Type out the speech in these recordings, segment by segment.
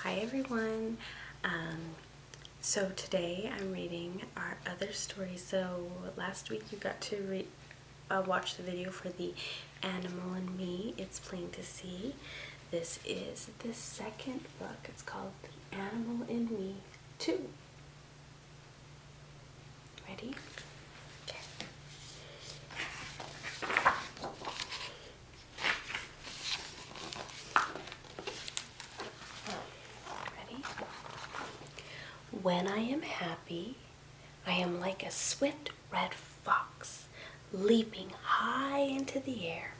Hi everyone. So today I'm reading our other story. So last week you got to watch the video for the Animal in Me. It's Plain to See. This is the second book. It's called The Animal in Me 2. Ready? Okay. Ready? When I am happy, I am like a swift red fox leaping high into the air.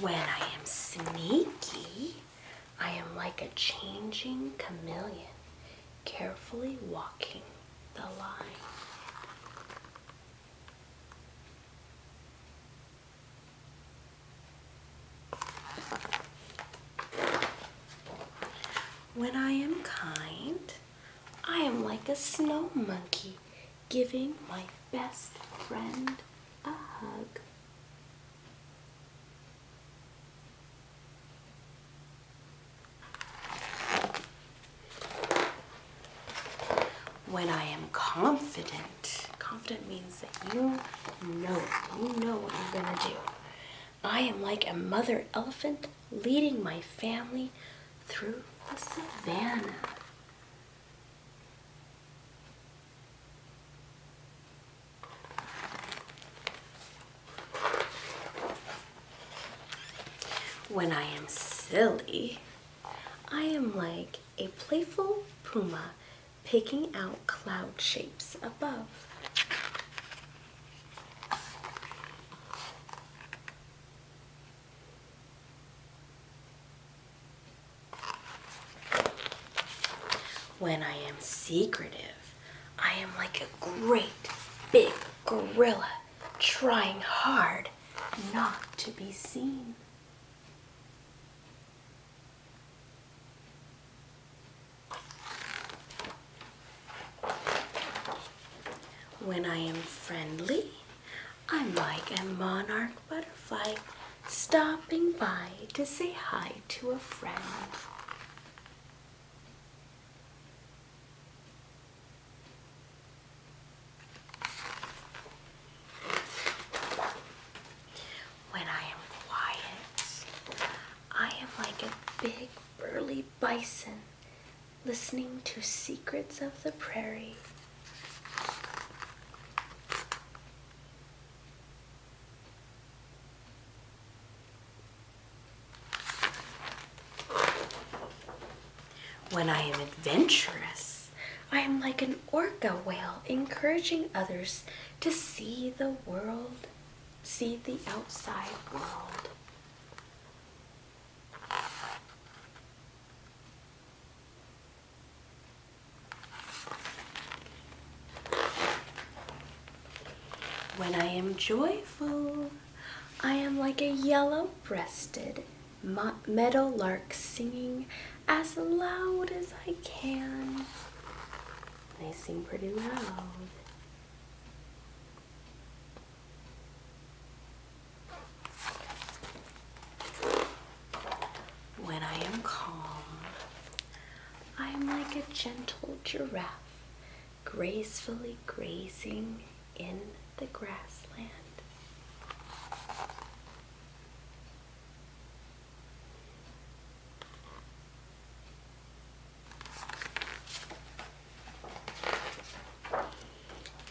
When I am sneaky, I am like a changing chameleon, carefully walking the line. When I am kind, I am like a snow monkey, giving my best friend a hug. When I am confident, confident means that you know what you're gonna do. I am like a mother elephant leading my family through the savannah. When I am silly, I am like a playful puma picking out cloud shapes above. When I am secretive, I am like a great big gorilla trying hard not to be seen. When I am friendly, I'm like a monarch butterfly stopping by to say hi to a friend. When I am quiet, I am like a big burly bison listening to secrets of the prairie. When I am adventurous, I am like an orca whale encouraging others to see the outside world. When I am joyful, I am like a yellow-breasted meadowlark singing as loud as I can. I sing pretty loud. When I am calm, I am like a gentle giraffe gracefully grazing in the grassland.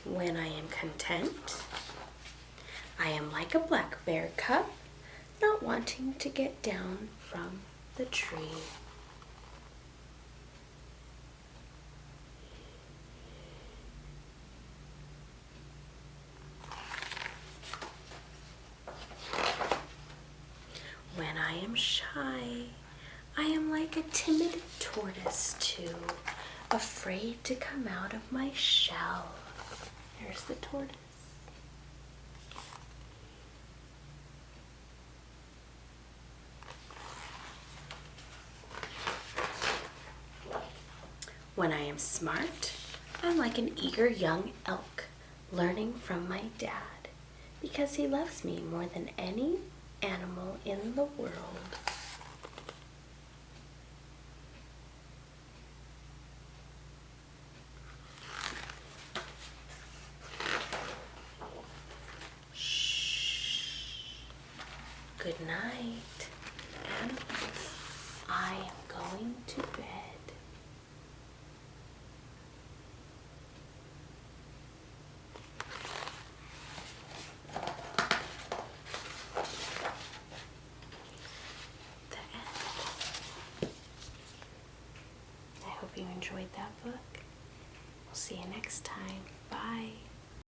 When I am content, I am like a black bear cub, not wanting to get down from the tree. When I am shy, I am like a timid tortoise too, afraid to come out of my shell. There's the tortoise. When I am smart, I'm like an eager young elk learning from my dad because he loves me more than any animal in the world. Shh. Good night, animals. I am going to bed. The end. I hope you enjoyed that book. We'll see you next time. Bye.